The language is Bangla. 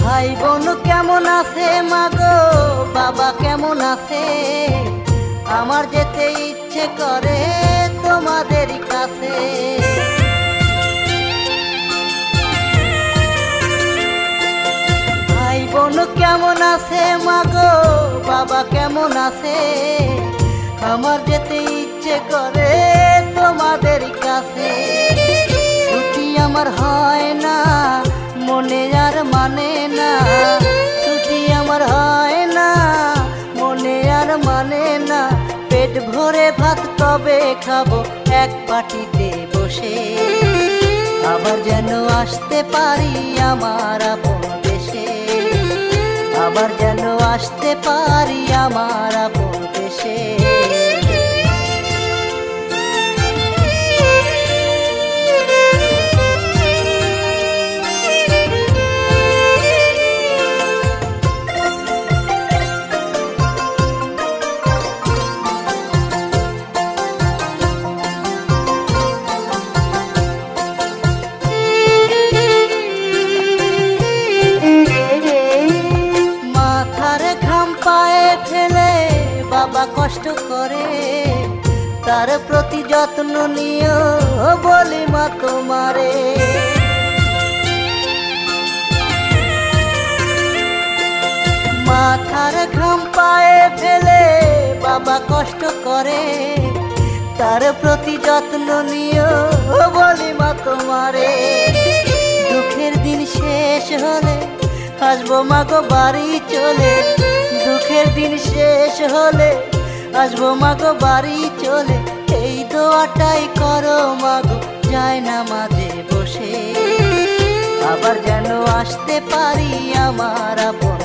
ভাই বোন কেমন আছে মাগো, বাবা কেমন আছে? আমার যেতে ইচ্ছে করে তোমাদের কাছে। ভাই বোন কেমন আছে মাগো, বাবা কেমন আছে? আমার যেতে ইচ্ছে করে তোমাদের কাছে। ছুটি আমার হয় না, মনে আর মানে না। ছুটি আমার হয় না, মনে আর মানে না। পেট ভরে ভাত কবে খাবো এক পাটিতে বসে? আবার যেন আসতে পারি আমার আপন দেশে। আবার যেন আসতে পারি আমার আপন দেশে। বাবা কষ্ট করে, তার প্রতি যত্ন নিও বলি মা তোমারে। মাথার ঘাম পায়ে ফেলে বাবা কষ্ট করে, তার প্রতি যত্ন নিও বলি মা তোমারে। দুঃখের দিন শেষ হলে আসবো মাগো বাড়ি চলে। দুঃখের দিন শেষ হলে আসবো মাগো বাড়ি চলে। এই দোয়াটাই করো মাগো যায় না মাঝে বসে। আবার যেন আসতে পারি আমার আপন